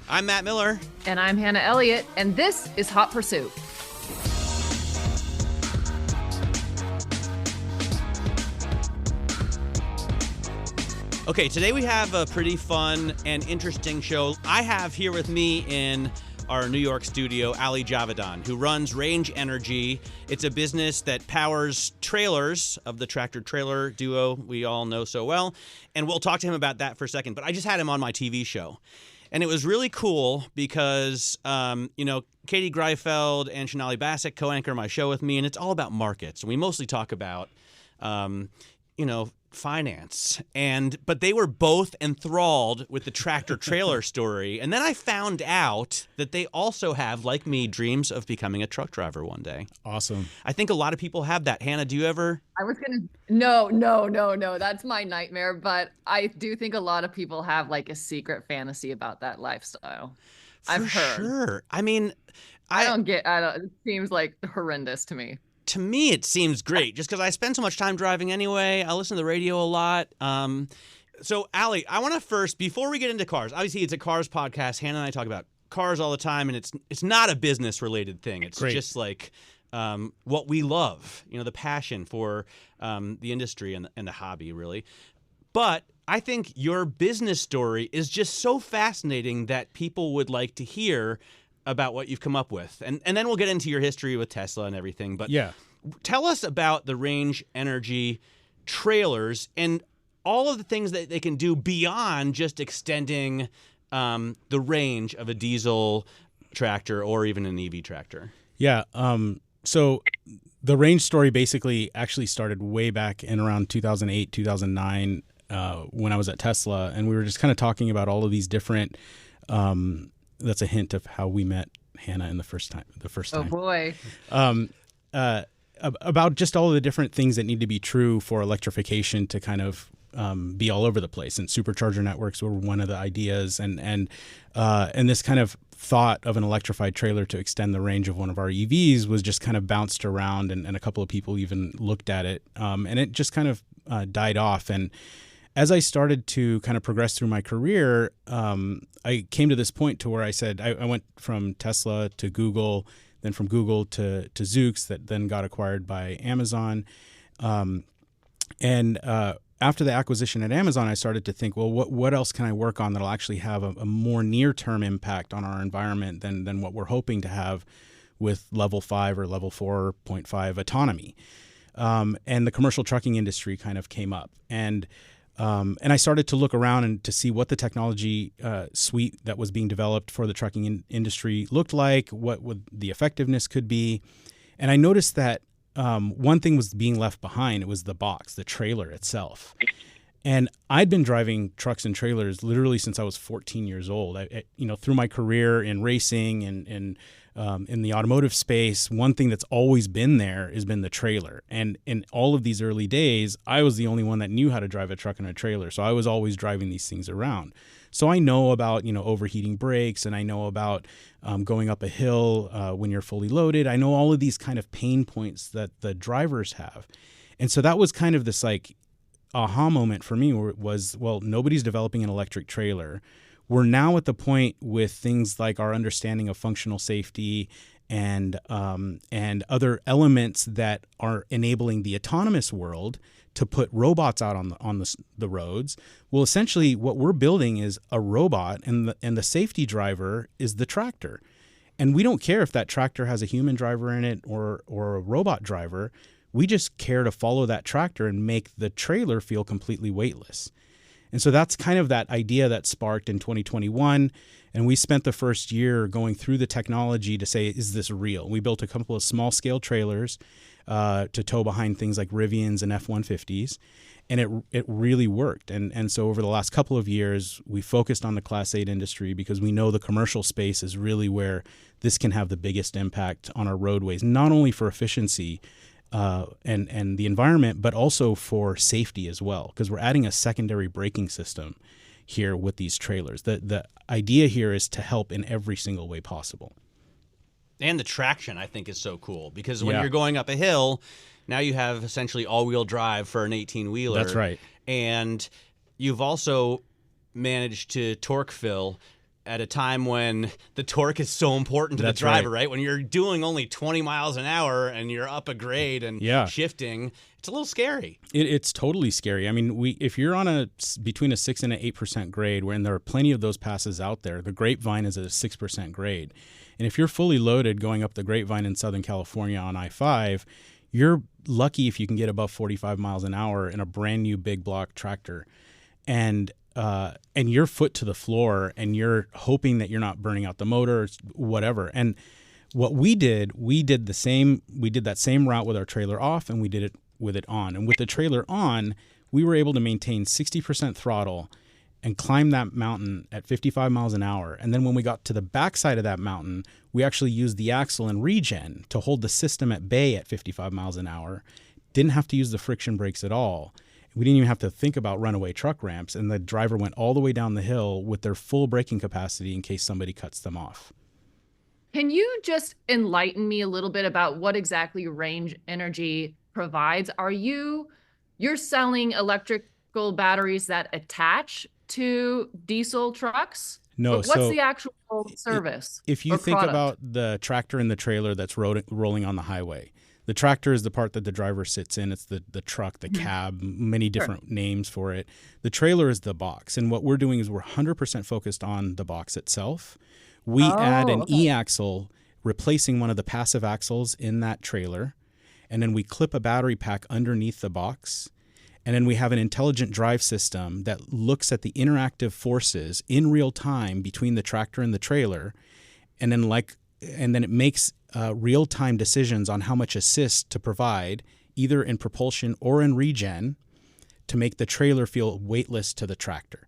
I'm Matt Miller. And I'm Hannah Elliott, and this is Hot Pursuit. Okay, today we have a pretty fun and interesting show. I have here with me in our New York studio, Javidan, who runs Range Energy. It's a business that powers trailers of the tractor-trailer duo we all know so well, and we'll talk to him about that for a second. But I just had him on my TV show, and it was really cool because, Katie Greifeld and Shonali Bassick co-anchor my show with me, and it's all about markets. And we mostly talk about, finance, but they were both enthralled with the tractor trailer story. And then I found out that they also have, like me, dreams of becoming a truck driver one day. Awesome. I think a lot of people have that. Hannah, do you ever? No. That's my nightmare. But I do think a lot of people have like a secret fantasy about that lifestyle. I've heard. Sure. I mean, it seems like horrendous to me. To me, it seems great just because I spend so much time driving anyway. I listen to the radio a lot. So, Allie, I want to first, before we get into cars, obviously it's a cars podcast. Hannah and I talk about cars all the time, and it's not a business-related thing. It's great. Just like what we love, the passion for the industry and the hobby, really. But I think your business story is just so fascinating that people would like to hear about what you've come up with. And then we'll get into your history with Tesla and everything. But yeah, tell us about the Range Energy trailers and all of the things that they can do beyond just extending the range of a diesel tractor or even an EV tractor. Yeah. So the Range story basically actually started way back in around 2008, 2009 when I was at Tesla. And we were just kind of talking about all of these different that's a hint of how we met Hannah in the first time. Oh boy. About just all of the different things that need to be true for electrification to kind of be all over the place. And supercharger networks were one of the ideas, and this kind of thought of an electrified trailer to extend the range of one of our EVs was just kind of bounced around, and a couple of people even looked at it, and it just kind of died off. And as I started to kind of progress through my career, I came to this point to where I said I went from Tesla to Google, then from Google to Zoox, that then got acquired by Amazon. And after the acquisition at Amazon, I started to think, well, what else can I work on that'll actually have a more near-term impact on our environment than what we're hoping to have with level 5 or level 4.5 autonomy. And the commercial trucking industry kind of came up. And I started to look around and to see what the technology suite that was being developed for the trucking industry looked like, what the effectiveness could be. And I noticed that one thing was being left behind. It was the box, the trailer itself. And I'd been driving trucks and trailers literally since I was 14 years old. Through my career in racing and in the automotive space, one thing that's always been there has been the trailer. And in all of these early days, I was the only one that knew how to drive a truck and a trailer. So I was always driving these things around. So I know about, overheating brakes, and I know about going up a hill when you're fully loaded. I know all of these kind of pain points that the drivers have. And so that was kind of this like aha moment for me, where it was, well, nobody's developing an electric trailer. We're now at the point with things like our understanding of functional safety and other elements that are enabling the autonomous world to put robots out on the roads. Well, essentially, what we're building is a robot, and the safety driver is the tractor. And we don't care if that tractor has a human driver in it or a robot driver. We just care to follow that tractor and make the trailer feel completely weightless. And so that's kind of that idea that sparked in 2021. And we spent the first year going through the technology to say, is this real? We built a couple of small scale trailers to tow behind things like Rivians and F-150s. And it really worked. And so over the last couple of years, we focused on the Class 8 industry because we know the commercial space is really where this can have the biggest impact on our roadways, not only for efficiency, and the environment, but also for safety as well, because we're adding a secondary braking system here with these trailers. The idea here is to help in every single way possible. And the traction, I think, is so cool because when you're going up a hill, now you have essentially all-wheel drive for an 18-wheeler. That's right. And you've also managed to torque fill at a time when the torque is so important to That's the driver, right. right? When you're doing only 20 miles an hour and you're up a grade and shifting, it's a little scary. It's totally scary. I mean, if you're on between a 6 and an 8% grade, and there are plenty of those passes out there, the Grapevine is at a 6% grade. And if you're fully loaded going up the Grapevine in Southern California on I-5, you're lucky if you can get above 45 miles an hour in a brand new big block tractor. And you're foot to the floor and you're hoping that you're not burning out the motor or whatever. And what we did that same route with our trailer off, and we did it with it on. And with the trailer on, we were able to maintain 60% throttle and climb that mountain at 55 miles an hour. And then when we got to the backside of that mountain, we actually used the axle and regen to hold the system at bay at 55 miles an hour. Didn't have to use the friction brakes at all. We didn't even have to think about runaway truck ramps, and the driver went all the way down the hill with their full braking capacity in case somebody cuts them off. Can you just enlighten me a little bit about what exactly Range Energy provides? You're selling electrical batteries that attach to diesel trucks? No. But what's the actual service? If you think about the tractor and the trailer that's rolling on the highway, the tractor is the part that the driver sits in. It's the truck, the cab, many different names for it. The trailer is the box. And what we're doing is we're 100% focused on the box itself. We add an e-axle, replacing one of the passive axles in that trailer. And then we clip a battery pack underneath the box. And then we have an intelligent drive system that looks at the interactive forces in real time between the tractor and the trailer. And then it makes real-time decisions on how much assist to provide, either in propulsion or in regen, to make the trailer feel weightless to the tractor.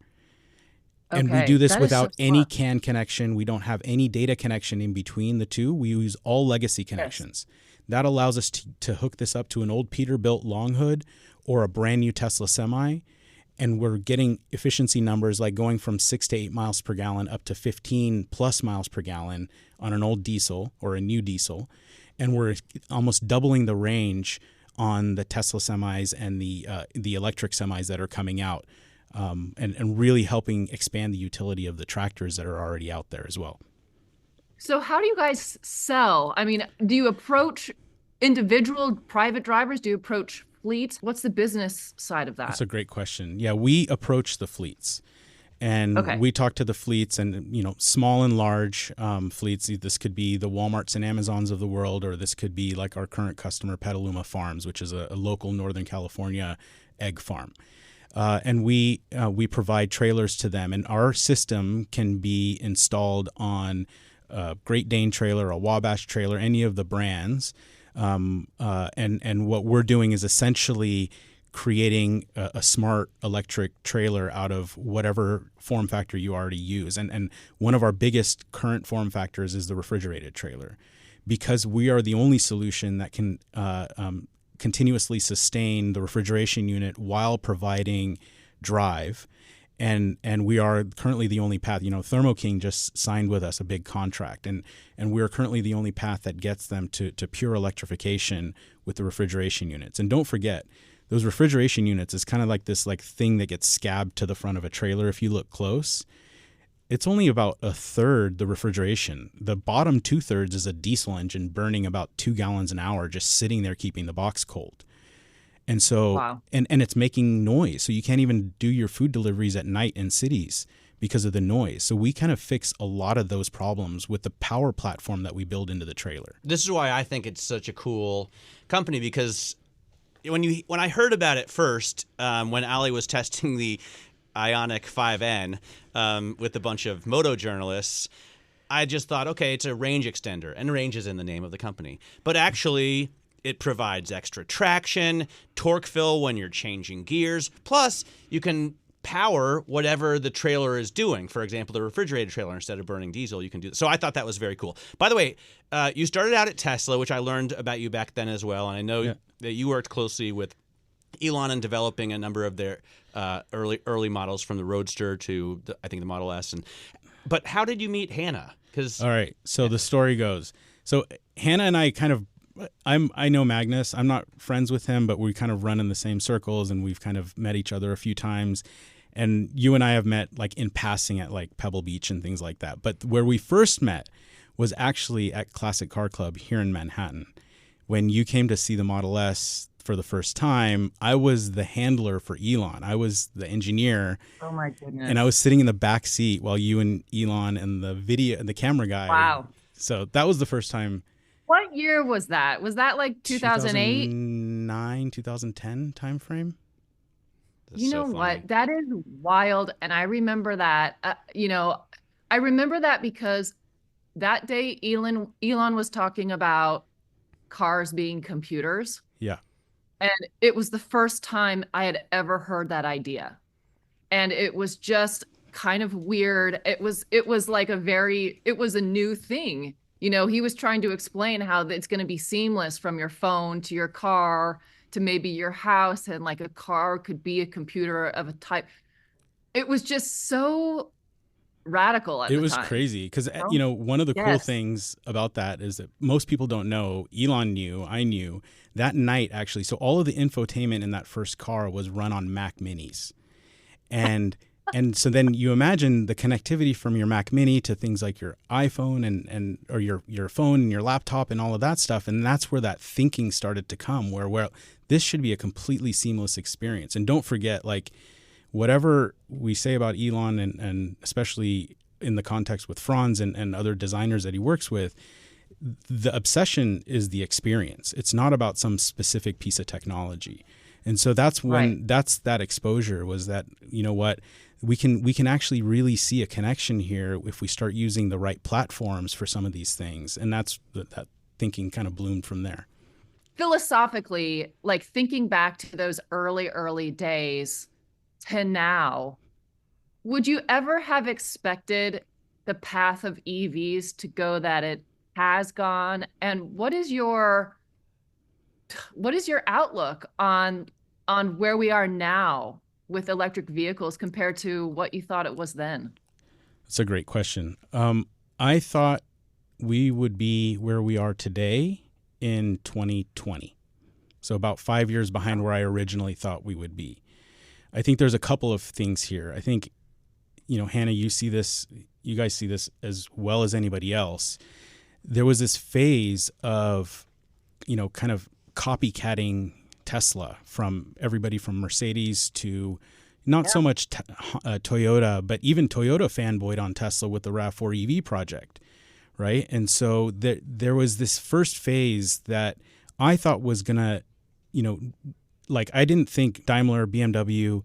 And we do this without any CAN connection. We don't have any data connection in between the two. We use all legacy connections. That allows us to hook this up to an old Peterbilt long hood or a brand new Tesla Semi. And we're getting efficiency numbers like going from 6 to 8 miles per gallon up to 15 plus miles per gallon on an old diesel or a new diesel. And we're almost doubling the range on the Tesla semis and the electric semis that are coming out, and really helping expand the utility of the tractors that are already out there as well. So how do you guys sell? I mean, do you approach individual private drivers? Do you approach fleets? What's the business side of that? That's a great question. Yeah, we approach the fleets. And we talk to the fleets, and small and large fleets. This could be the Walmarts and Amazons of the world, or this could be like our current customer, Petaluma Farms, which is a local Northern California egg farm. And we provide trailers to them, and our system can be installed on a Great Dane trailer, a Wabash trailer, any of the brands. And what we're doing is essentially creating a smart electric trailer out of whatever form factor you already use. And one of our biggest current form factors is the refrigerated trailer, because we are the only solution that can continuously sustain the refrigeration unit while providing drive. And we are currently the only path. Thermo King just signed with us a big contract, and we are currently the only path that gets them to pure electrification with the refrigeration units. And don't forget, those refrigeration units is kind of like this thing that gets scabbed to the front of a trailer. If you look close, it's only about a third the refrigeration. The bottom 2/3 is a diesel engine burning about 2 gallons an hour, just sitting there keeping the box cold. And so, and it's making noise. So you can't even do your food deliveries at night in cities because of the noise. So we kind of fix a lot of those problems with the power platform that we build into the trailer. This is why I think it's such a cool company, because when I heard about it first, when Ali was testing the Ioniq 5N with a bunch of moto journalists, I just thought, okay, it's a range extender, and range is in the name of the company. But actually, it provides extra traction, torque fill when you're changing gears. Plus, you can power whatever the trailer is doing. For example, the refrigerated trailer, instead of burning diesel, you can do that. So I thought that was very cool. By the way, you started out at Tesla, which I learned about you back then as well. And I know that you worked closely with Elon in developing a number of their early models, from the Roadster to I think the Model S. But how did you meet Hannah? All right. So the story goes. So Hannah and I I know Magnus. I'm not friends with him, but we kind of run in the same circles, and we've kind of met each other a few times. And you and I have met like in passing at like Pebble Beach and things like that. But where we first met was actually at Classic Car Club here in Manhattan. When you came to see the Model S for the first time, I was the handler for Elon. I was the engineer. Oh my goodness. And I was sitting in the back seat while you and Elon and the camera guy. Wow. So that was the first time. What year was that? Was that like 2008? 2009, 2010 timeframe? You know what? That is wild. And I remember that, I remember that because that day Elon was talking about cars being computers. Yeah. And it was the first time I had ever heard that idea. And it was just kind of weird. It was like it was a new thing. He was trying to explain how it's going to be seamless from your phone to your car to maybe your house, and like a car could be a computer of a type. It was just so radical at the time. It was crazy because, one of the cool things about that is that most people don't know, Elon knew, I knew, that night actually. So all of the infotainment in that first car was run on Mac Minis. And and so then you imagine the connectivity from your Mac Mini to things like your iPhone and or your phone and your laptop and all of that stuff. And that's where that thinking started to come, where this should be a completely seamless experience. And don't forget, like, whatever we say about Elon and especially in the context with Franz and other designers that he works with, the obsession is the experience. It's not about some specific piece of technology. And so that's when that exposure was that, we can actually really see a connection here if we start using the right platforms for some of these things. And that thinking kind of bloomed from there. Philosophically, like thinking back to those early days to now, would you ever have expected the path of EVs to go that it has gone? And what is your outlook on where we are now with electric vehicles compared to what you thought it was then? That's a great question. I thought we would be where we are today in 2020. So about 5 years behind where I originally thought we would be. I think there's a couple of things here. I think, Hannah, you guys see this as well as anybody else. There was this phase of, kind of copycatting Tesla from everybody from Mercedes to not so much Toyota, but even Toyota fanboyed on Tesla with the RAV4 EV project, right? And so there was this first phase that I thought was going to, I didn't think Daimler, BMW,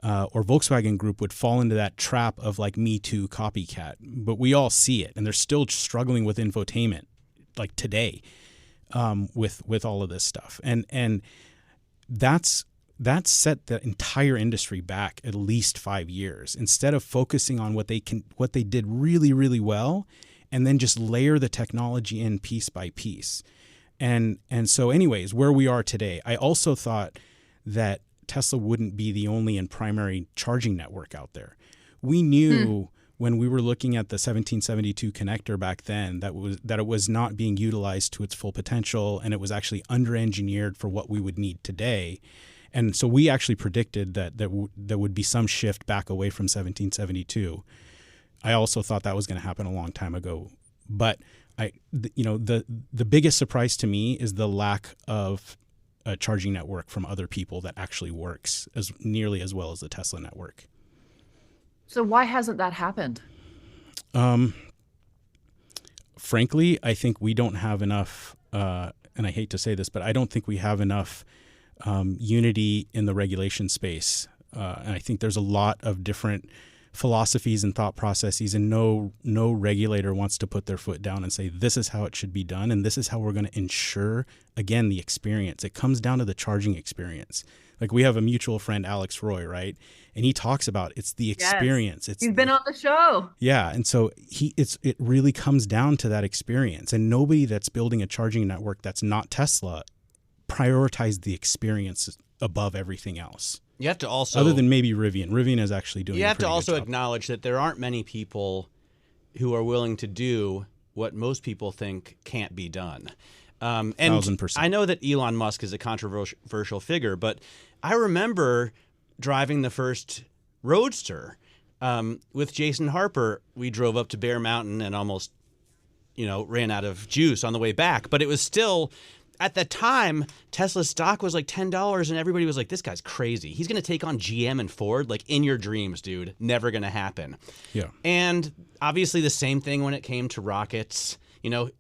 or Volkswagen Group would fall into that trap of like Me Too copycat. But we all see it, and they're still struggling with infotainment like today with all of this stuff. And that's set the entire industry back at least 5 years. Instead of focusing on what they did really, really well, and then just layer the technology in piece by piece. And so anyways, where we are today, I also thought that Tesla wouldn't be the only and primary charging network out there. We knew when we were looking at the 1772 connector back then that it was not being utilized to its full potential, and it was actually under-engineered for what we would need today. And so we actually predicted that there would be some shift back away from 1772. I also thought that was going to happen a long time ago. But the biggest surprise to me is the lack of a charging network from other people that actually works as nearly as well as the Tesla network. So why hasn't that happened? Frankly, I think we don't have enough, and I hate to say this, but I don't think we have enough unity in the regulation space. And I think there's a lot of different philosophies and thought processes, and no regulator wants to put their foot down and say, this is how it should be done, and this is how we're going to ensure, again, the experience. It comes down to the charging experience. Like, we have a mutual friend, Alex Roy, right? And he talks about it's the experience. Yes. He's been on the show. Yeah. And so it really comes down to that experience. And nobody that's building a charging network that's not Tesla prioritize the experience above everything else. You have to also, other than maybe Rivian. Rivian is actually doing. You have to also good job. acknowledge that there aren't many people who are willing to do what most people think can't be done. And 1000%. I know that Elon Musk is a controversial figure, but I remember driving the first Roadster. With Jason Harper, we drove up to Bear Mountain and almost, ran out of juice on the way back. But it was still, at the time, Tesla stock was like $10, and everybody was like, this guy's crazy. He's going to take on GM and Ford, like, in your dreams, dude. Never going to happen. Yeah. And obviously the same thing when it came to rockets.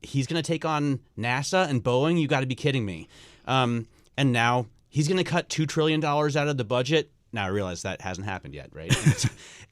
He's going to take on NASA and Boeing. You got to be kidding me. And now he's going to cut $2 trillion out of the budget. Now I realize that hasn't happened yet, right?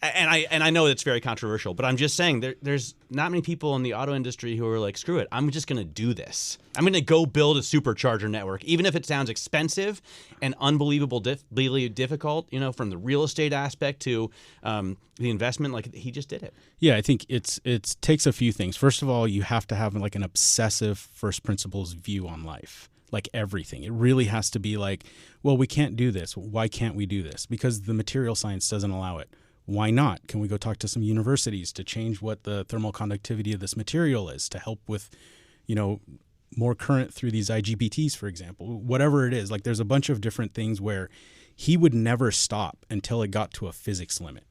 And I know it's very controversial, but I'm just saying there's not many people in the auto industry who are like, screw it, I'm just going to do this. I'm going to go build a supercharger network, even if it sounds expensive and unbelievably difficult, from the real estate aspect to the investment. Like, he just did it. Yeah, I think it takes a few things. First of all, you have to have like an obsessive first principles view on life. Like everything. It really has to be like, well, we can't do this. Why can't we do this? Because the material science doesn't allow it. Why not? Can we go talk to some universities to change what the thermal conductivity of this material is to help with, more current through these IGBTs, for example, whatever it is. Like, there's a bunch of different things where he would never stop until it got to a physics limit.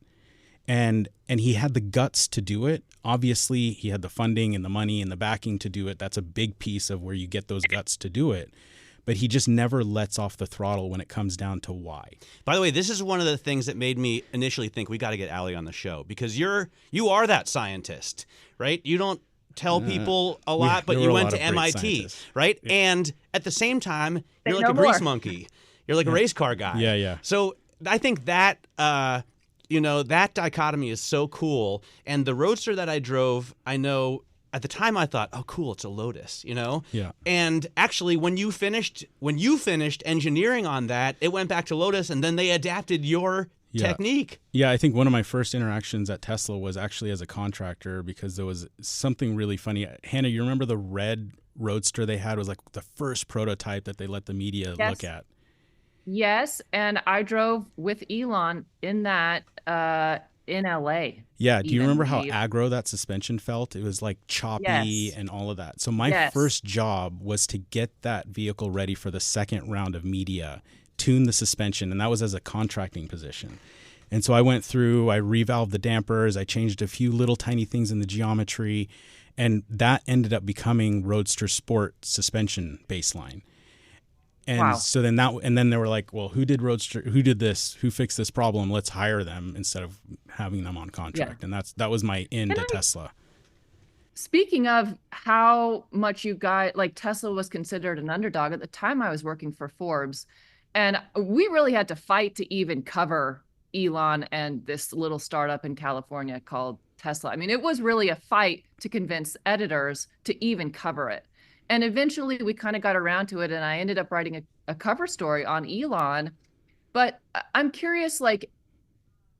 And he had the guts to do it. Obviously, he had the funding and the money and the backing to do it. That's a big piece of where you get those guts to do it. But he just never lets off the throttle when it comes down to why. By the way, this is one of the things that made me initially think we got to get Allie on the show, because you are that scientist, right? You don't tell people a lot, but you went to MIT, right? Yeah. And at the same time, you're like a grease monkey. You're like a race car guy. Yeah. So I think that that dichotomy is so cool. And the Roadster that I drove, I know at the time I thought, oh, cool, it's a Lotus, Yeah. And actually, when you finished engineering on that, it went back to Lotus, and then they adapted your technique. Yeah, I think one of my first interactions at Tesla was actually as a contractor, because there was something really funny. Hannah, you remember the red Roadster they had? It was like the first prototype that they let the media look at. Yes, and I drove with Elon in that in LA. Yeah, do you remember how aggro that suspension felt? It was like choppy and all of that. So my first job was to get that vehicle ready for the second round of media, tune the suspension, and that was as a contracting position. And so I went through, I revalved the dampers, I changed a few little tiny things in the geometry, and that ended up becoming Roadster Sport suspension baseline. And so then then they were like, well, who did Roadster? Who did this? Who fixed this problem? Let's hire them instead of having them on contract. Yeah. And that was my to Tesla. Speaking of how much you got, like, Tesla was considered an underdog at the time. I was working for Forbes, and we really had to fight to even cover Elon and this little startup in California called Tesla. I mean, it was really a fight to convince editors to even cover it. And eventually we kind of got around to it, and I ended up writing a cover story on Elon. But I'm curious, like,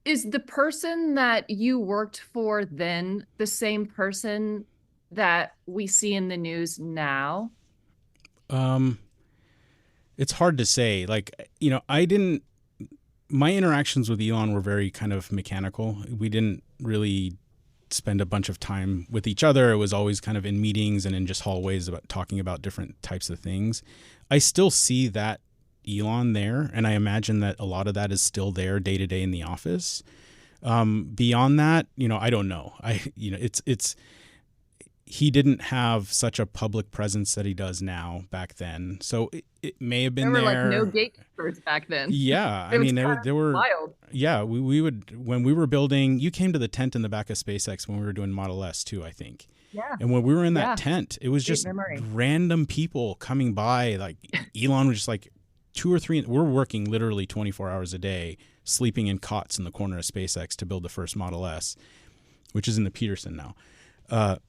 is the person that you worked for then the same person that we see in the news now? It's hard to say. Like, my interactions with Elon were very kind of mechanical. We didn't really spend a bunch of time with each other. It was always kind of in meetings and in just hallways about talking about different types of things. I still see that Elon there, and I imagine that a lot of that is still there day to day in the office. Beyond that, I don't know. He didn't have such a public presence that he does now back then. So it may have been there. There were like no gatekeepers back then. Yeah. I mean, there were wild. Yeah. We would, when we were building, you came to the tent in the back of SpaceX when we were doing Model S too, I think. Yeah. And when we were in that tent, it was just random people coming by. Like, Elon was just like 2 or 3. We're working literally 24 hours a day, sleeping in cots in the corner of SpaceX to build the first Model S, which is in the Peterson now.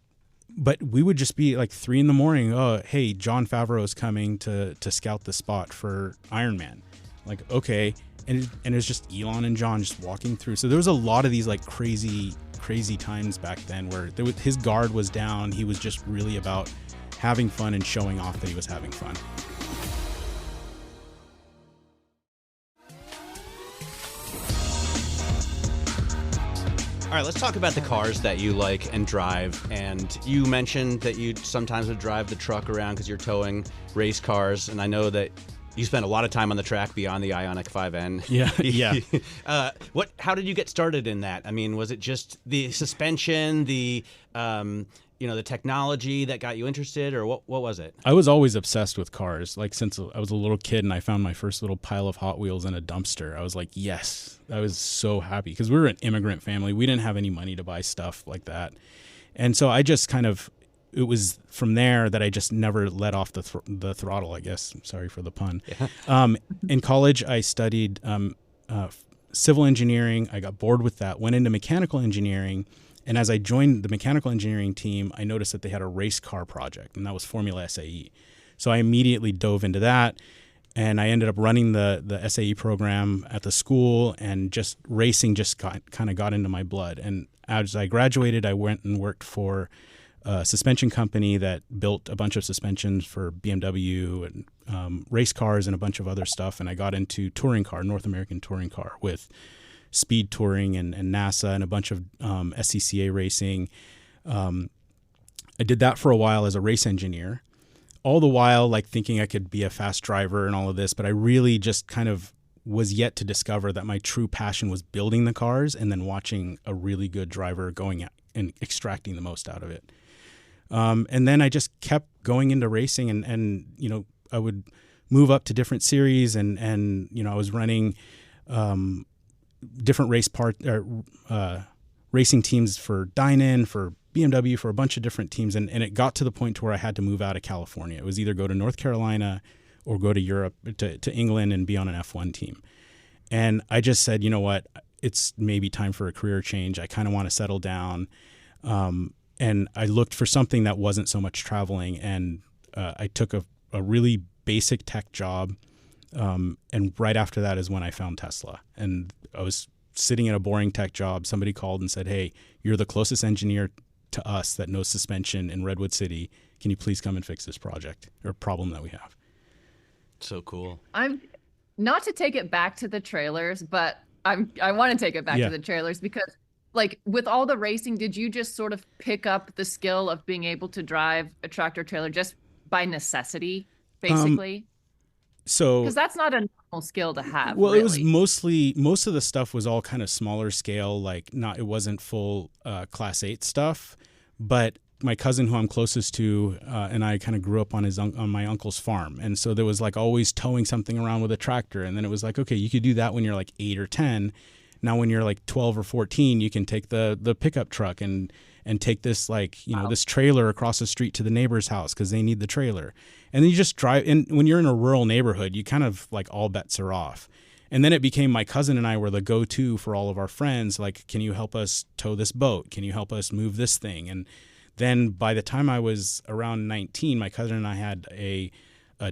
But we would just be like 3 a.m. Oh, hey, Jon Favreau is coming to scout the spot for Iron Man. Like, okay. And it was just Elon and Jon just walking through. So there was a lot of these like crazy times back then where his guard was down. He was just really about having fun and showing off that he was having fun. All right, let's talk about the cars that you like and drive. And you mentioned that you sometimes would drive the truck around because you're towing race cars. And I know that You spent a lot of time on the track beyond the Ioniq 5N. Yeah. How did you get started in that? I mean, was it just the suspension, the the technology that got you interested, or what was it? I was always obsessed with cars. Like since I was a little kid and I found my first little pile of Hot Wheels in a dumpster, I was like, yes, I was so happy because we were an immigrant family. We didn't have any money to buy stuff like that. And so I just it was from there that I just never let off the throttle, I guess. Sorry for the pun. Yeah. In college, I studied civil engineering. I got bored with that, went into mechanical engineering. And as I joined the mechanical engineering team, I noticed that they had a race car project, and that was Formula SAE. So I immediately dove into that, and I ended up running the SAE program at the school, and just racing just kind of got into my blood. And as I graduated, I went and worked for a suspension company that built a bunch of suspensions for BMW and race cars and a bunch of other stuff. And I got into touring car, North American touring car, with speed touring and NASA and a bunch of SCCA racing. I did that for a while as a race engineer, all the while like thinking I could be a fast driver and all of this. But I really just kind of was yet to discover that my true passion was building the cars and then watching a really good driver going out and extracting the most out of it. And then I just kept going into racing and I would move up to different series and I was running different racing teams for Dynan, for BMW, for a bunch of different teams. And it got to the point to where I had to move out of California. It was either go to North Carolina or go to Europe, to England and be on an F1 team. And I just said, you know what, it's maybe time for a career change. I kind of want to settle down. And I looked for something that wasn't so much traveling. And I took a really basic tech job. And right after that is when I found Tesla. And I was sitting at a boring tech job. Somebody called and said, hey, you're the closest engineer to us that knows suspension in Redwood City. Can you please come and fix this project or problem that we have? So cool. I'm not to take it back to the trailers, but I want to take it back to the trailers because like with all the racing, did you just sort of pick up the skill of being able to drive a tractor trailer just by necessity, basically? Because that's not a normal skill to have. Well, really. It was most of the stuff was all kind of smaller scale, like it wasn't full Class 8 stuff. But my cousin, who I'm closest to, and I kind of grew up on my uncle's farm, and so there was like always towing something around with a tractor. And then it was like, okay, you could do that when you're like 8 or 10. Now, when you're like 12 or 14, you can take the pickup truck and take this this trailer across the street to the neighbor's house because they need the trailer. And then you just drive. And when you're in a rural neighborhood, you kind of like all bets are off. And then it became my cousin and I were the go-to for all of our friends. Like, can you help us tow this boat? Can you help us move this thing? And then by the time I was around 19, my cousin and I had a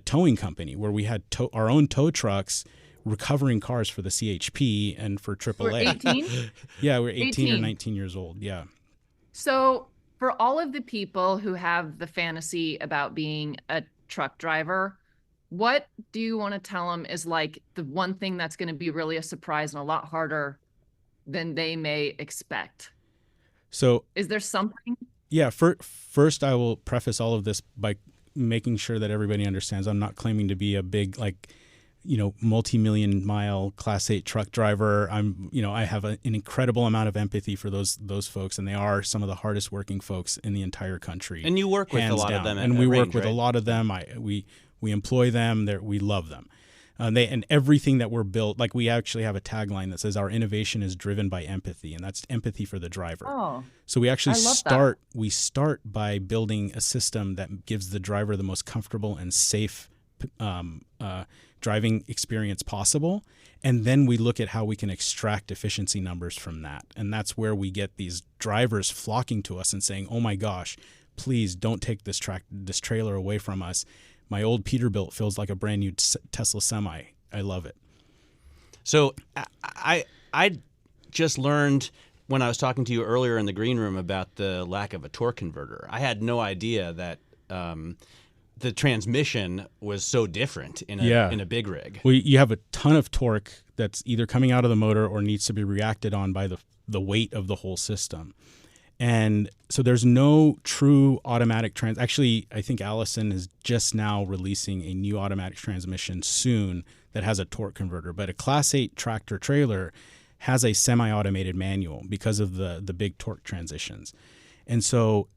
towing company where we had our own tow trucks recovering cars for the CHP and for AAA. We're 18? Yeah, we're 18 or 19 years old. Yeah. So for all of the people who have the fantasy about being a truck driver, what do you want to tell them is like the one thing that's going to be really a surprise and a lot harder than they may expect? So is there something? Yeah. First, I will preface all of this by making sure that everybody understands I'm not claiming to be a big, multi-million mile Class 8 truck driver. I have an incredible amount of empathy for those folks, and they are some of the hardest working folks in the entire country. And you work with a lot of them, and we work with a lot of them. We employ them. We love them. And everything that we're built, like we actually have a tagline that says our innovation is driven by empathy, and that's empathy for the driver. Oh, so we actually start by building a system that gives the driver the most comfortable and safe driving experience possible. And then we look at how we can extract efficiency numbers from that. And that's where we get these drivers flocking to us and saying, oh my gosh, please don't take this trailer away from us. My old Peterbilt feels like a brand new Tesla Semi. I love it. So I just learned when I was talking to you earlier in the green room about the lack of a torque converter. I had no idea that the transmission was so different in a big rig. Well, you have a ton of torque that's either coming out of the motor or needs to be reacted on by the weight of the whole system. And so there's no true automatic Actually, I think Allison is just now releasing a new automatic transmission soon that has a torque converter. But a Class 8 tractor trailer has a semi-automated manual because of the big torque transitions. And so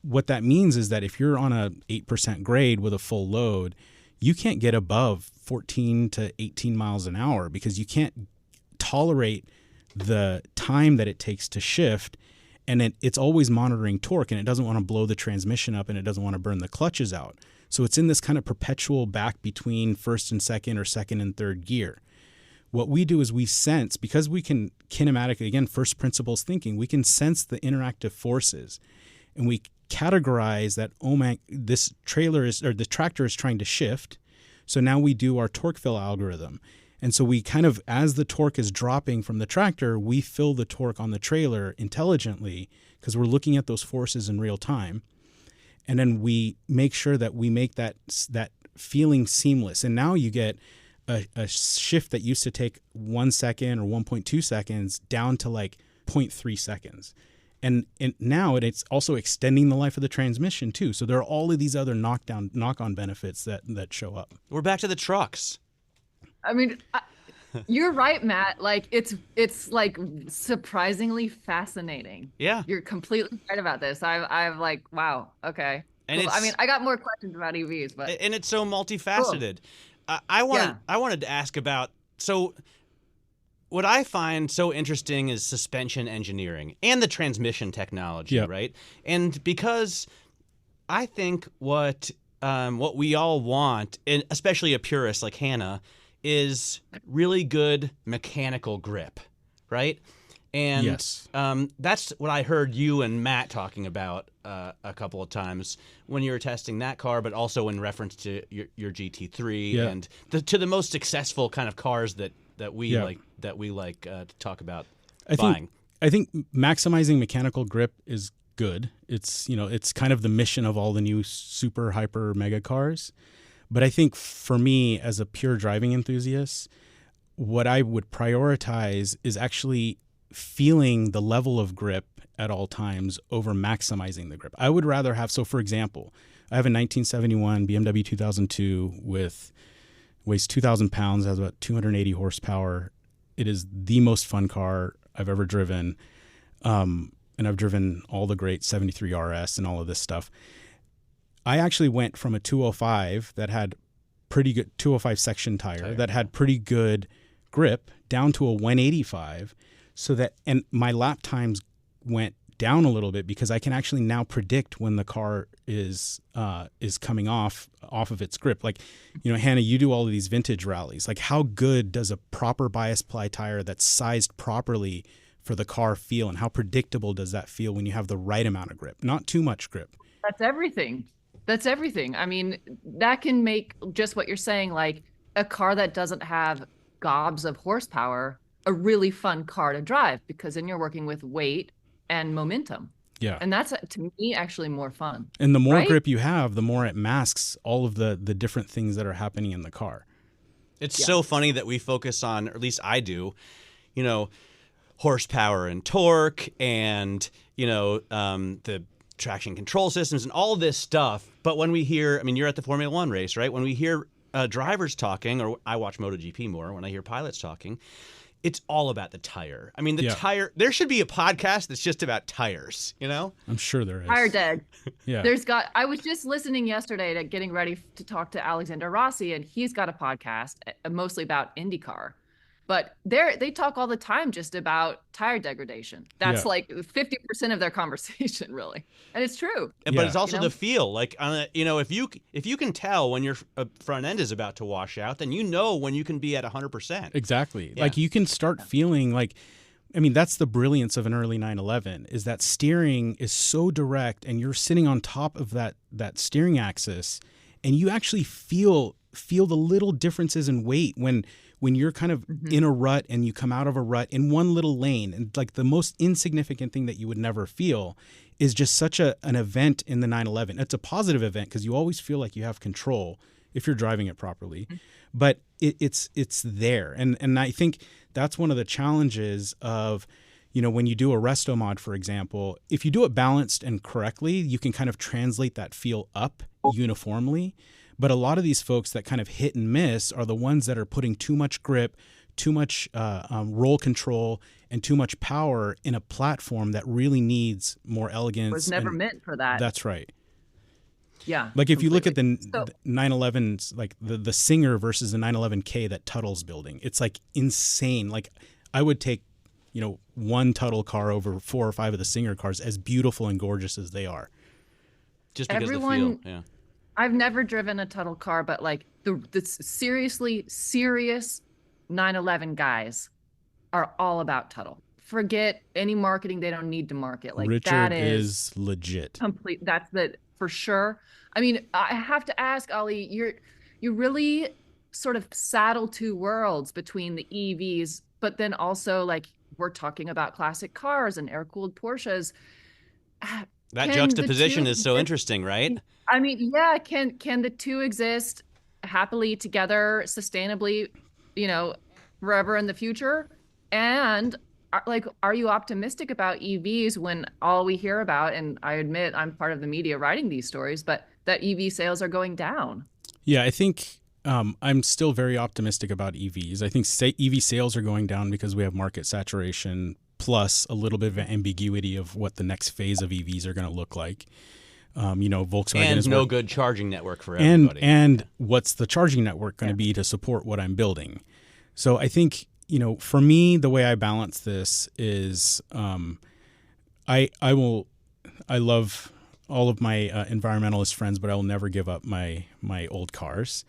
what that means is that if you're on a 8% grade with a full load, you can't get above 14 to 18 miles an hour because you can't tolerate the time that it takes to shift. And it's always monitoring torque, and it doesn't want to blow the transmission up, and it doesn't want to burn the clutches out. So it's in this kind of perpetual back between first and second or second and third gear. What we do is we sense, because we can kinematically, again, first principles thinking, we can sense the interactive forces, and we categorize that, this the tractor is trying to shift. So now we do our torque fill algorithm. And so we kind of, as the torque is dropping from the tractor, we fill the torque on the trailer intelligently because we're looking at those forces in real time. And then we make sure that we make that feeling seamless. And now you get a shift that used to take 1 second or 1.2 seconds down to like 0.3 seconds. And now it's also extending the life of the transmission too. So there are all of these other knock-on benefits that show up. We're back to the trucks. I mean, you're right, Matt. Like it's like surprisingly fascinating. Yeah, you're completely right about this. I'm like, wow, okay. And cool. I mean, I got more questions about EVs, but it's so multifaceted. Cool. I wanted to ask about, so what I find so interesting is suspension engineering and the transmission technology, right? And because I think what we all want, and especially a purist like Hannah, is really good mechanical grip, right? And yes. That's what I heard you and Matt talking about a couple of times when you were testing that car, but also in reference to your GT3 and to the most successful kind of cars that we like to talk about buying. I think maximizing mechanical grip is good. It's kind of the mission of all the new super hyper mega cars. But I think for me, as a pure driving enthusiast, what I would prioritize is actually feeling the level of grip at all times over maximizing the grip. I would rather have, so for example, I have a 1971 BMW 2002 weighs 2,000 pounds, has about 280 horsepower. It is the most fun car I've ever driven. And I've driven all the great 73 RS and all of this stuff. I actually went from a 205 that had pretty good 205 section tire that had pretty good grip down to a 185, and my lap times went down a little bit because I can actually now predict when the car is coming off of its grip. Like, Hannah, you do all of these vintage rallies. Like, how good does a proper bias ply tire that's sized properly for the car feel, and how predictable does that feel when you have the right amount of grip, not too much grip? That's everything. I mean, that can make just what you're saying, like a car that doesn't have gobs of horsepower, a really fun car to drive, because then you're working with weight and momentum. Yeah. And that's, to me, actually more fun. And the more grip you have, the more it masks all of the different things that are happening in the car. It's so funny that we focus on, or at least I do, horsepower and torque and, the traction control systems and all this stuff. But when we hear, you're at the Formula One race, right? When we hear drivers talking, or I watch MotoGP more, when I hear pilots talking, it's all about the tire. Tire, there should be a podcast that's just about tires, I'm sure there is. Tire Dead. Yeah. I was just listening yesterday to getting ready to talk to Alexander Rossi, and he's got a podcast mostly about IndyCar. But they talk all the time just about tire degradation. That's like 50% of their conversation, really, and it's true. But it's also the feel. Like, if you can tell when your front end is about to wash out, then when you can be at 100%. Exactly. Yeah. Like, you can start feeling like, that's the brilliance of an early 911, is that steering is so direct, and you're sitting on top of that steering axis, and you actually feel the little differences in weight when you're kind of in a rut and you come out of a rut in one little lane. And like the most insignificant thing that you would never feel is just such an event in the 911. It's a positive event because you always feel like you have control if you're driving it properly. But it's there. And I think that's one of the challenges of, when you do a resto mod, for example, if you do it balanced and correctly, you can kind of translate that feel up uniformly. But a lot of these folks that kind of hit and miss are the ones that are putting too much grip, too much roll control, and too much power in a platform that really needs more elegance. It was never meant for that. That's right. Yeah. Like if you look at the So- 911s, like the Singer versus the 911K that Tuttle's building, it's like insane. Like I would take, one Tuttle car over 4 or 5 of the Singer cars, as beautiful and gorgeous as they are. Just because of the feel. Yeah. I've never driven a Tuttle car, but like the seriously serious 911 guys are all about Tuttle. Forget any marketing. They don't need to market. Like Richard that is legit. complete. That's for sure. I mean, I have to ask, Ollie, you really sort of saddle two worlds between the EVs, but then also like we're talking about classic cars and air-cooled Porsches. That juxtaposition is so interesting, right? I mean, yeah, can the two exist happily together, sustainably, forever in the future? And are you optimistic about EVs when all we hear about, and I admit I'm part of the media writing these stories, but that EV sales are going down? Yeah, I think I'm still very optimistic about EVs. I think EV sales are going down because we have market saturation plus a little bit of ambiguity of what the next phase of EVs are going to look like. Volkswagen and is no good charging network for everybody. And what's the charging network going to be to support what I'm building? So I think, for me, the way I balance this is I love all of my environmentalist friends, but I will never give up my old cars.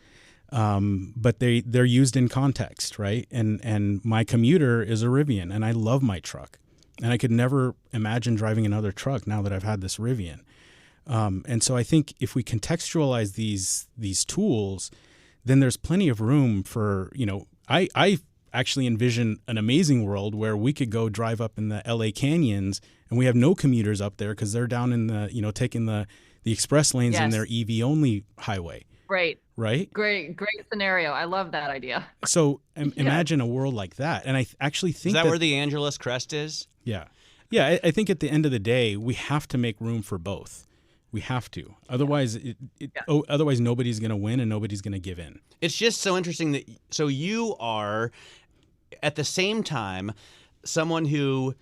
But they're used in context, right? And my commuter is a Rivian, and I love my truck. And I could never imagine driving another truck now that I've had this Rivian. And so I think if we contextualize these tools, then there's plenty of room for, I actually envision an amazing world where we could go drive up in the LA canyons and we have no commuters up there because they're down in the, taking the express lanes in their EV only highway. Great. Right? Great scenario. I love that idea. So imagine a world like that. And I actually think is that where the Angeles crest is? Yeah. Yeah. I think at the end of the day, we have to make room for both. We have to. Otherwise, otherwise nobody's going to win and nobody's going to give in. It's just so interesting that so you are at the same time someone who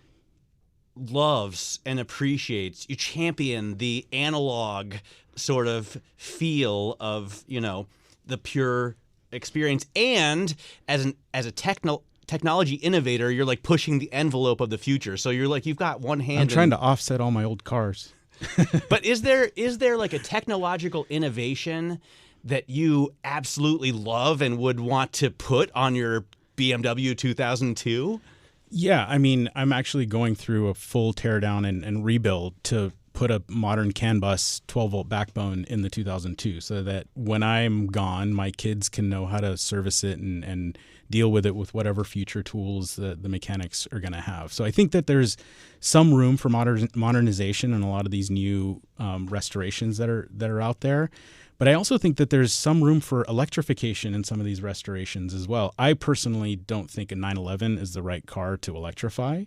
loves and appreciates, you champion the analog sort of feel of, the pure experience, and as a technology innovator, you're like pushing the envelope of the future. So you're like, you've got one hand. I'm trying to offset all my old cars. But is there like a technological innovation that you absolutely love and would want to put on your BMW 2002? Yeah, I mean, I'm actually going through a full teardown and rebuild to put a modern CAN bus 12-volt backbone in the 2002 so that when I'm gone, my kids can know how to service it and deal with it with whatever future tools the mechanics are going to have. So I think that there's some room for modernization in a lot of these new restorations that are out there. But I also think that there's some room for electrification in some of these restorations as well. I personally don't think a 911 is the right car to electrify.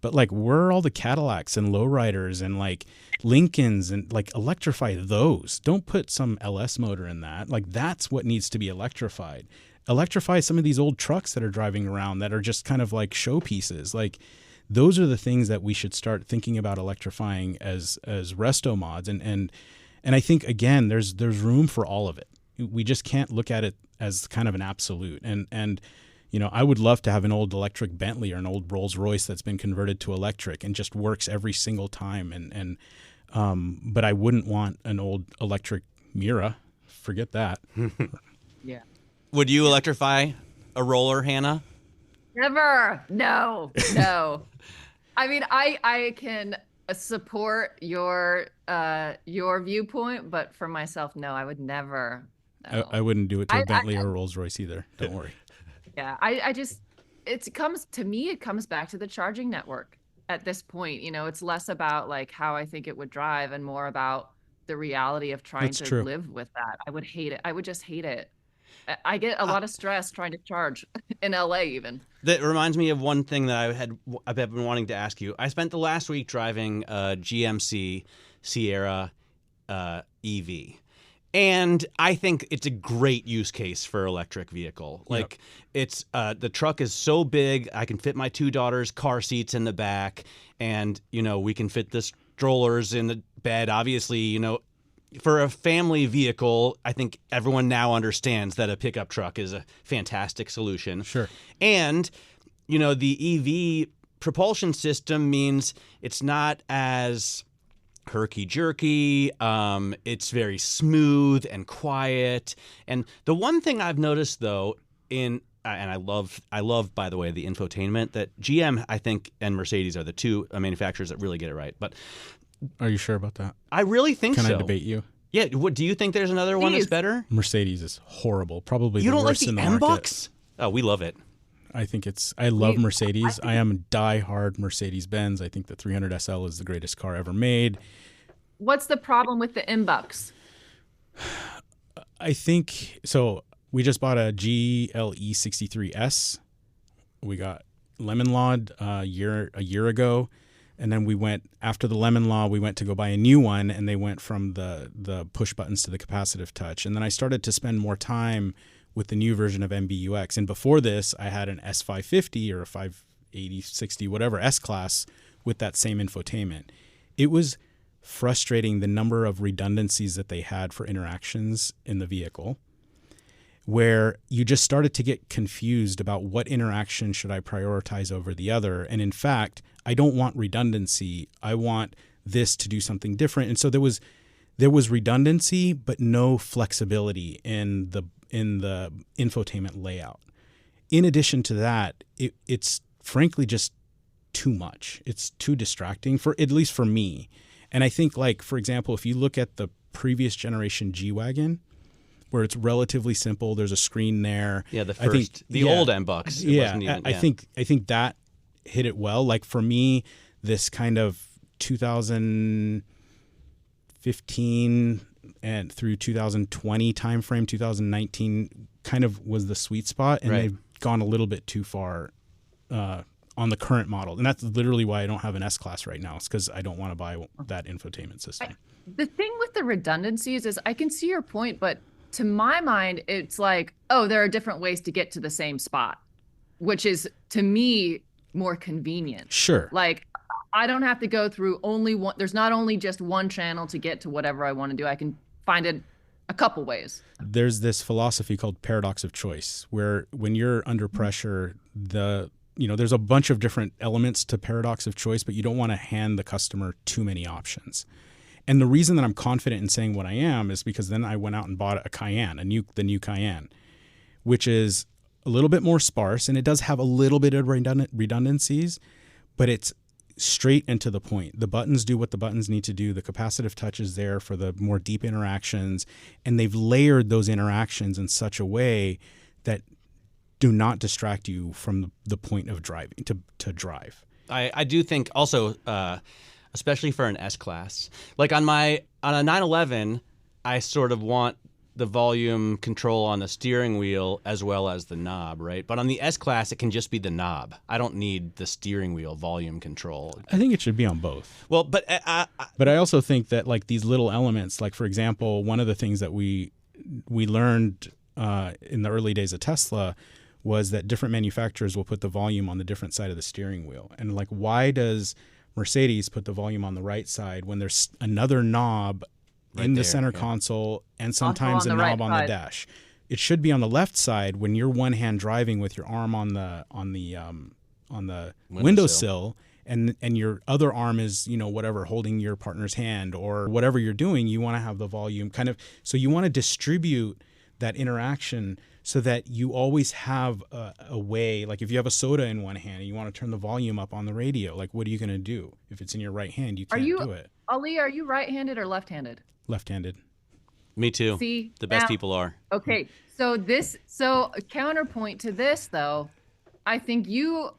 But like, where are all the Cadillacs and lowriders and like Lincolns, and like electrify those? Don't put some LS motor in that. Like, that's what needs to be electrified. Electrify some of these old trucks that are driving around that are just kind of like showpieces. Like, those are the things that we should start thinking about electrifying as resto mods. And I think, again, there's room for all of it. We just can't look at it as kind of an absolute. And I would love to have an old electric Bentley or an old Rolls Royce that's been converted to electric and just works every single time. But I wouldn't want an old electric Mira. Forget that. Yeah. Would you electrify a roller, Hannah? Never. No. I mean, I can support your viewpoint, but for myself, no, I would never. No. I wouldn't do it to a Bentley or a Rolls Royce either. Don't worry. Yeah, I just, it comes back to the charging network at this point. It's less about like how I think it would drive and more about the reality of trying to live with that. I would hate it. I would just hate it. I get a lot of stress trying to charge in LA even. That reminds me of one thing that I've been wanting to ask you. I spent the last week driving a GMC Sierra EV. And I think it's a great use case for electric vehicle. Like, it's the truck is so big, I can fit my 2 daughters' car seats in the back, and we can fit the strollers in the bed. Obviously, for a family vehicle, I think everyone now understands that a pickup truck is a fantastic solution. Sure. And the EV propulsion system means it's not as herky-jerky. It's very smooth and quiet. And the one thing I've noticed, though, and I love, by the way, the infotainment, that GM, I think, and Mercedes are the two manufacturers that really get it right. But are you sure about that? I really think so. Can I debate you? Yeah. What, do you think there's another one that's better? Mercedes is horrible. Probably you the don't worst like the in the M-Bucks? market. Oh, we love it. I love Mercedes. I am a die-hard Mercedes-Benz. I think the 300 SL is the greatest car ever made. What's the problem with the M-Bucks? I think so. We just bought a GLE 63S. We got lemon lawed a year ago, and then we went after the lemon law. We went to go buy a new one, and they went from the push buttons to the capacitive touch. And then I started to spend more time with the new version of MBUX. And before this, I had an S550 or a 580, 60, whatever S-Class with that same infotainment. It was frustrating the number of redundancies that they had for interactions in the vehicle, where you just started to get confused about what interaction should I prioritize over the other. And in fact, I don't want redundancy. I want this to do something different. And so there was redundancy, but no flexibility in the infotainment layout. In addition to that, it's frankly just too much. It's too distracting, at least for me. And I think, like, for example, if you look at the previous generation G-Wagon, where it's relatively simple, there's a screen there. Yeah, the old M-Bucks. I think that hit it well. Like, for me, this kind of 2015 and through 2020 timeframe, 2019 kind of was the sweet spot, and they've gone a little bit too far on the current model. And that's literally why I don't have an S-Class right now. It's because I don't want to buy that infotainment system. The thing with the redundancies is I can see your point, but to my mind, it's like, oh, there are different ways to get to the same spot, which is, to me, more convenient. Sure. Like, I don't have to go through only one. There's not only just one channel to get to whatever I want to do. I can find it a couple ways. There's this philosophy called paradox of choice, where when you're under pressure, there's a bunch of different elements to paradox of choice, but you don't want to hand the customer too many options. And the reason that I'm confident in saying what I am is because then I went out and bought a Cayenne, the new Cayenne, which is a little bit more sparse, and it does have a little bit of redundancies, but it's straight and to the point. The buttons do what the buttons need to do. The capacitive touch is there for the more deep interactions, and they've layered those interactions in such a way that do not distract you from the point of driving to drive. I do think also, especially for an S-Class, like on a 911, I sort of want the volume control on the steering wheel as well as the knob, right? But on the S-Class, it can just be the knob. I don't need the steering wheel volume control. I think it should be on both. Well, but I also think that, like, these little elements, like, for example, one of the things that we learned in the early days of Tesla was that different manufacturers will put the volume on the different side of the steering wheel. And, like, why does Mercedes put the volume on the right side when there's another knob in the center console and sometimes a knob on the dash? It should be on the left side when you're one hand driving with your arm on the windowsill, and your other arm is, whatever, holding your partner's hand or whatever you're doing. You want to have the volume kind of, so you want to distribute that interaction so that you always have a way. Like, if you have a soda in one hand and you want to turn the volume up on the radio, like, what are you going to do? If it's in your right hand, you can't do it. Ali, are you right-handed or left-handed? Left-handed. Me too. See, the best people are. Okay, so a counterpoint to this, though, I think you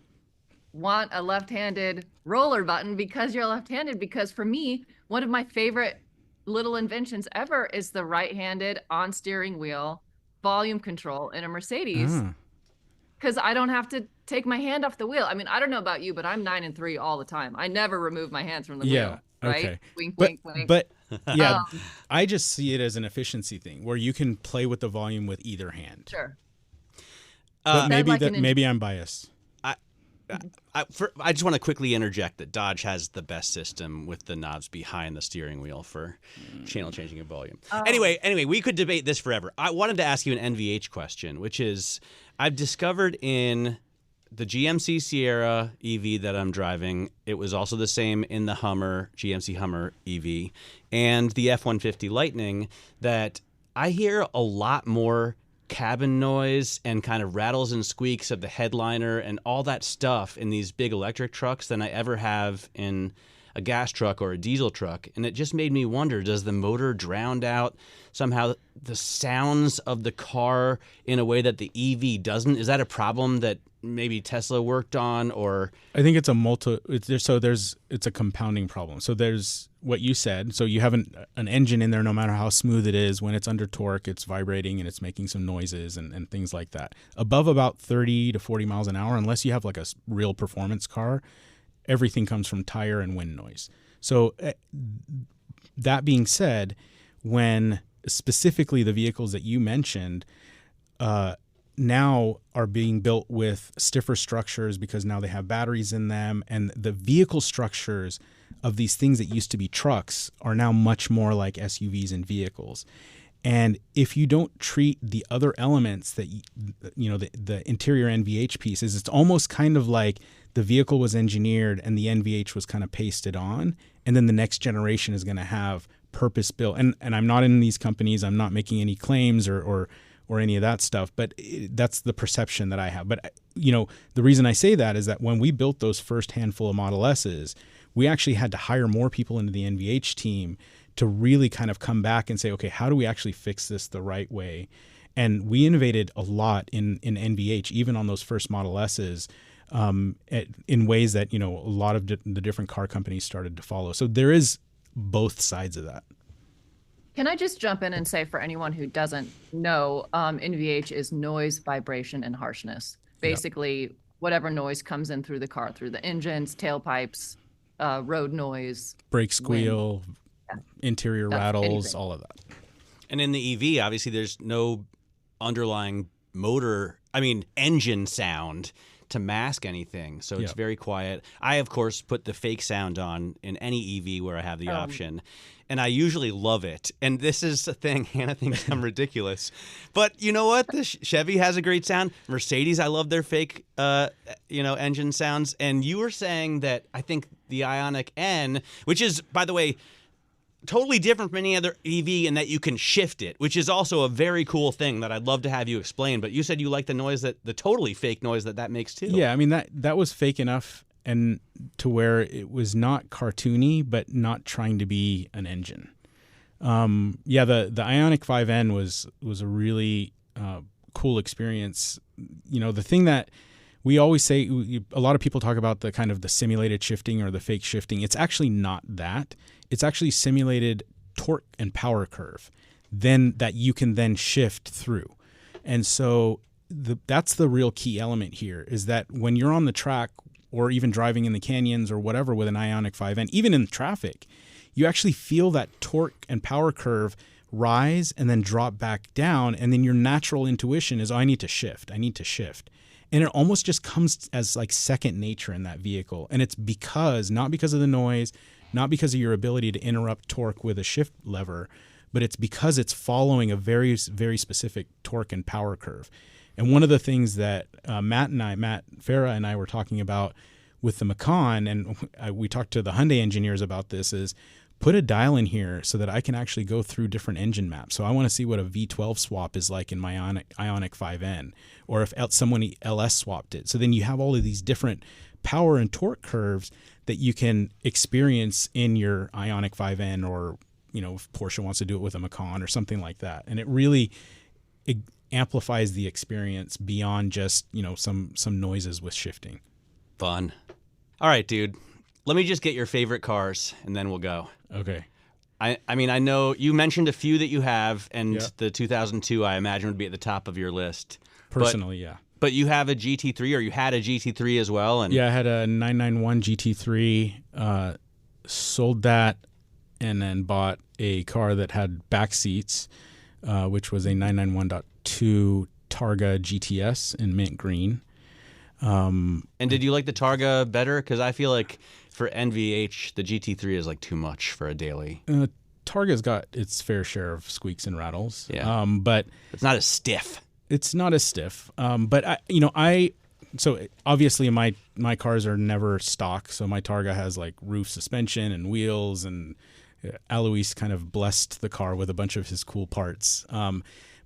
want a left-handed roller button because you're left-handed. Because for me, one of my favorite little inventions ever is the right-handed on steering wheel volume control in a Mercedes Ah. because I don't have to take my hand off the wheel. I mean, I don't know about you, but I'm 9 and 3 all the time. I never remove my hands from the Yeah. wheel. Right? Okay. Wink, But wink, wink. but yeah, Um, I just see it as an efficiency thing where you can play with the volume with either hand. sure. But Said like maybe I'm biased. I just want to quickly interject that Dodge has the best system with the knobs behind the steering wheel for channel changing and volume. Anyway, we could debate this forever. I wanted to ask you an NVH question, which is I've discovered in the GMC Sierra EV that I'm driving, it was also the same in the GMC Hummer EV, and the F-150 Lightning, that I hear a lot more cabin noise and kind of rattles and squeaks of the headliner and all that stuff in these big electric trucks than I ever have in a gas truck or a diesel truck. And it just made me wonder, does the motor drown out somehow the sounds of the car in a way that the EV doesn't? Is that a problem that maybe Tesla worked on? Or I think it's a compounding problem. So there's what you said. So you have an engine in there, no matter how smooth it is. When it's under torque, it's vibrating and it's making some noises and things like that. Above about 30 to 40 miles an hour, unless you have like a real performance car, everything comes from tire and wind noise. So that being said, when specifically the vehicles that you mentioned now are being built with stiffer structures because now they have batteries in them, and the vehicle structures of these things that used to be trucks are now much more like SUVs and vehicles. And if you don't treat the other elements that, the interior NVH pieces, it's almost kind of like the vehicle was engineered and the NVH was kind of pasted on, and then the next generation is going to have purpose built. And I'm not in these companies. I'm not making any claims or any of that stuff, but that's the perception that I have. But, the reason I say that is that when we built those first handful of Model S's, we actually had to hire more people into the NVH team to really kind of come back and say, okay, how do we actually fix this the right way? And we innovated a lot in NVH, even on those first Model S's, in ways that, a lot of the different car companies started to follow. So there is both sides of that. Can I just jump in and say, for anyone who doesn't know, NVH is noise, vibration, and harshness. Basically, whatever noise comes in through the car, through the engines, tailpipes, road noise, brake squeal, interior rattles, anything. all of that. And in the EV, obviously, there's no underlying engine sound to mask anything. So it's very quiet. I, of course, put the fake sound on in any EV where I have the option. And I usually love it. And this is a thing, Hannah thinks I'm ridiculous. But you know what? The Chevy has a great sound. Mercedes, I love their fake, engine sounds. And you were saying that I think the Ioniq N, which is, by the way, totally different from any other EV in that you can shift it, which is also a very cool thing that I'd love to have you explain. But you said you like the noise, the totally fake noise that makes too. Yeah, I mean, that was fake enough and to where it was not cartoony, but not trying to be an engine. The Ioniq 5N was a really cool experience. The thing that we always say, a lot of people talk about the kind of the simulated shifting or the fake shifting. It's actually not that. It's actually simulated torque and power curve then that you can then shift through. And so that's the real key element here, is that when you're on the track or even driving in the canyons or whatever with an Ioniq 5N, even in traffic, you actually feel that torque and power curve rise and then drop back down. And then your natural intuition is, I need to shift. And it almost just comes as like second nature in that vehicle. And it's not because of the noise, not because of your ability to interrupt torque with a shift lever, but it's because it's following a very, very specific torque and power curve. And one of the things that Matt Farah and I were talking about with the Macan, and we talked to the Hyundai engineers about this, is put a dial in here so that I can actually go through different engine maps. So I want to see what a V12 swap is like in my Ioniq 5N, or if someone LS swapped it. So then you have all of these different power and torque curves that you can experience in your Ioniq 5N, or if Porsche wants to do it with a Macan or something like that. And it really amplifies the experience beyond just some noises with shifting. Fun. All right, dude. Let me just get your favorite cars, and then we'll go. Okay. I mean, I know you mentioned a few that you have, and Yeah. the 2002, I imagine, would be at the top of your list. Personally, yeah. But you have a GT3, or you had a GT3 as well? And Yeah, I had a 991 GT3, sold that, and then bought a car that had back seats, which was a 991.2 Targa GTS in mint green. And did you like the Targa better? Because I feel like for NVH, the GT3 is like too much for a daily. Targa's got its fair share of squeaks and rattles. Yeah. But it's not as stiff. it's not as stiff. But so obviously my cars are never stock. So my Targa has like roof suspension and wheels, and Alois kind of blessed the car with a bunch of his cool parts.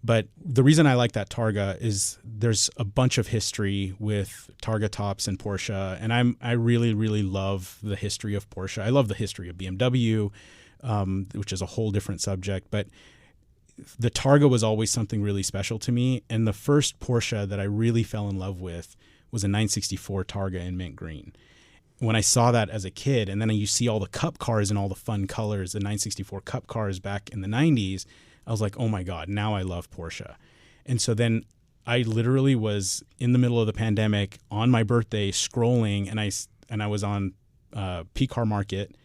But the reason I like that Targa is there's a bunch of history with Targa tops and Porsche, and I really, really love the history of Porsche. I love the history of BMW, which is a whole different subject. But the Targa was always something really special to me, and the first Porsche that I really fell in love with was a 964 Targa in mint green. When I saw that as a kid, and then you see all the cup cars and all the fun colors, the 964 cup cars back in the 90s, I was like, oh my God, now I love Porsche. And so then I literally was in the middle of the pandemic on my birthday scrolling, and I was on P Car Market,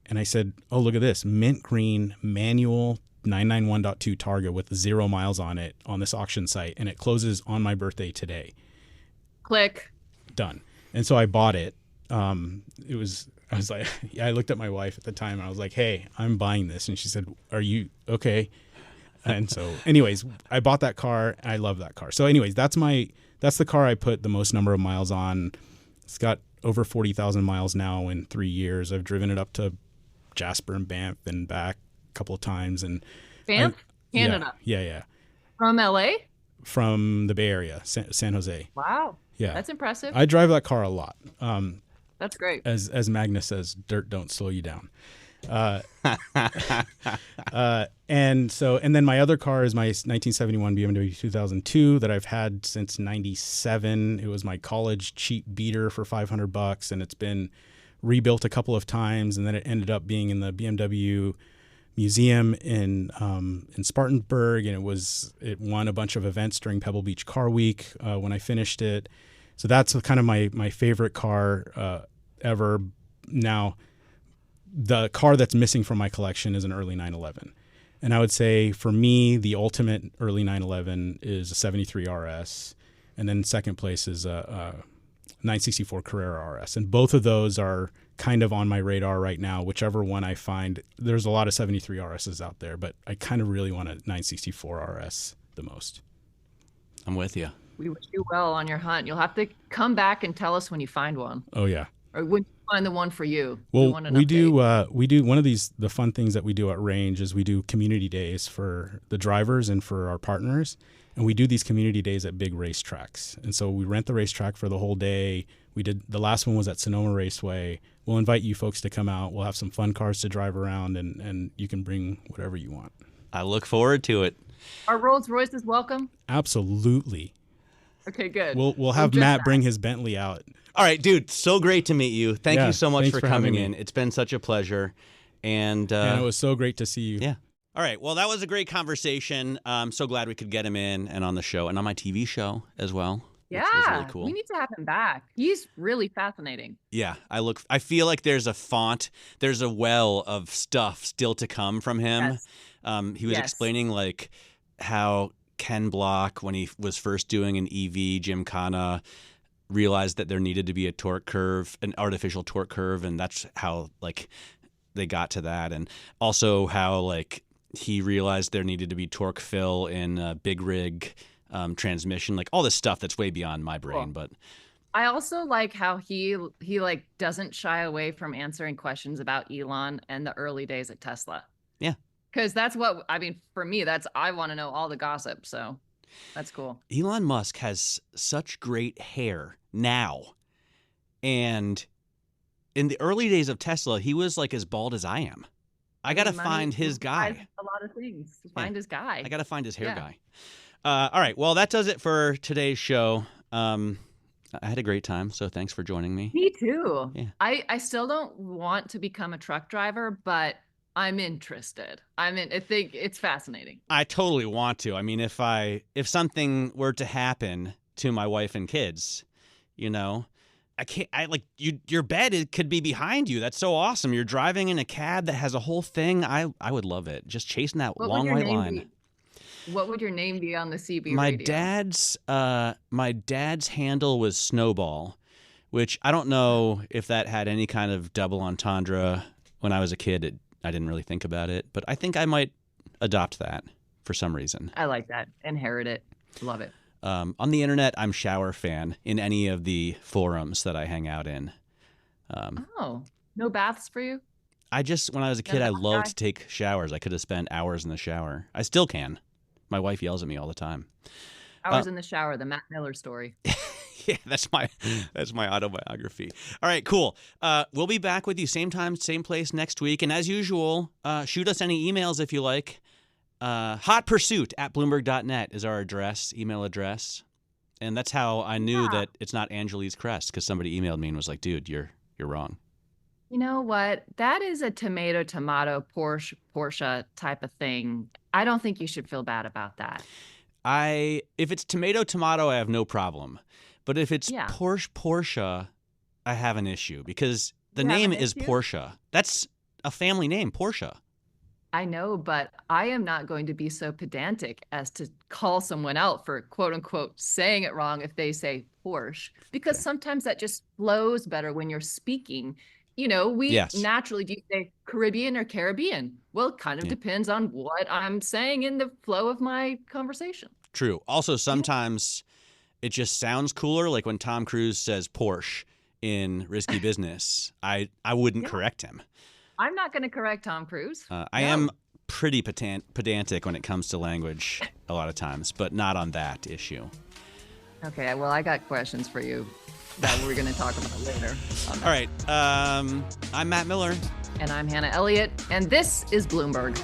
and I said, oh, look at this, mint green manual 991.2 Targa with 0 miles on it on this auction site, and it closes on my birthday today. Click. Done. And so I bought it. I was like, I looked at my wife at the time, and I was like, hey, I'm buying this. And she said, are you okay? And so anyways, I bought that car. I love that car. So anyways, that's the car I put the most number of miles on. It's got over 40,000 miles now in 3 years. I've driven it up to Jasper and Banff and back a couple of times. And Banff? Canada? Yeah. From LA? From the Bay Area, San Jose. Wow. Yeah. That's impressive. I drive that car a lot. That's great. As Magnus says, dirt don't slow you down. And then my other car is my 1971 BMW 2002 that I've had since 97. It was my college cheap beater for $500, and it's been rebuilt a couple of times, and then it ended up being in the BMW museum in Spartanburg, and it won a bunch of events during Pebble Beach Car Week when I finished it. So that's kind of my favorite car ever. Now, the car that's missing from my collection is an early 911. And I would say for me, the ultimate early 911 is a 73 RS. And then second place is a 964 Carrera RS. And both of those are kind of on my radar right now. Whichever one I find, there's a lot of 73 RSs out there, but I kind of really want a 964 RS the most. I'm with you. We wish you well on your hunt. You'll have to come back and tell us when you find one. Oh, yeah. Or when you find the one for you. Well, we do one of the fun things that we do at Range is we do community days for the drivers and for our partners. And we do these community days at big racetracks. And so we rent the racetrack for the whole day. The last one was at Sonoma Raceway. We'll invite you folks to come out. We'll have some fun cars to drive around, and you can bring whatever you want. I look forward to it. Are Rolls Royces welcome? Absolutely. Okay, good. We'll have Matt bring his Bentley out. All right, dude, so great to meet you. Thank you so much for coming in. Me. It's been such a pleasure. And it was so great to see you. Yeah. All right, well, that was a great conversation. I'm so glad we could get him in and on the show and on my TV show as well. Yeah, which was really cool. We need to have him back. He's really fascinating. Yeah, I feel like there's a well of stuff still to come from him. Yes. He was explaining like how Ken Block, when he was first doing an EV Gymkhana, realized that there needed to be a torque curve, an artificial torque curve, and that's how like they got to that. And also how like he realized there needed to be torque fill in a big rig transmission, like all this stuff that's way beyond my brain. Cool. But I also like how he like doesn't shy away from answering questions about Elon and the early days at Tesla. Yeah. Because that's what, I mean, for me, I want to know all the gossip. So that's cool. Elon Musk has such great hair now. And in the early days of Tesla, he was like as bald as I am. I got to find his guy. A lot of things. Find his guy. I got to find his hair guy. All right. Well, that does it for today's show. I had a great time. So thanks for joining me. Me too. Yeah. I still don't want to become a truck driver, but I'm interested. I think it's fascinating. I totally want to. I mean, if something were to happen to my wife and kids, your bed, it could be behind you. That's so awesome. You're driving in a cab that has a whole thing. I would love it. Just chasing that long white line. What would your name be on the CB my radio? My dad's handle was Snowball, which I don't know if that had any kind of double entendre. When I was a kid, I didn't really think about it, but I think I might adopt that for some reason. I like that. Inherit it. Love it. On the internet, I'm Shower Fan in any of the forums that I hang out in. No baths for you? When I was a kid, I loved to take showers. I could have spent hours in the shower. I still can. My wife yells at me all the time. Hours in the shower, the Matt Miller story. Yeah, that's my autobiography. All right, cool. We'll be back with you same time, same place next week. And as usual, shoot us any emails if you like. hotpursuit@bloomberg.net is our email address. And that's how I knew that it's not Angelique's Crest, because somebody emailed me and was like, dude, you're wrong. You know what? That is a tomato, Porsche type of thing. I don't think you should feel bad about that. If it's tomato, I have no problem. But if it's Porsche, I have an issue, because the name is Porsche. That's a family name, Porsche. I know, but I am not going to be so pedantic as to call someone out for quote unquote saying it wrong if they say Porsche, because sometimes that just flows better when you're speaking. We naturally, do you say Caribbean or Caribbean? Well, it kind of depends on what I'm saying in the flow of my conversation. True. Also, sometimes it just sounds cooler. Like when Tom Cruise says Porsche in Risky Business, I wouldn't correct him. I'm not going to correct Tom Cruise. I am pretty pedantic when it comes to language a lot of times, but not on that issue. Okay, well, I got questions for you that we're going to talk about later. All right. I'm Matt Miller. And I'm Hannah Elliott. And this is Bloomberg.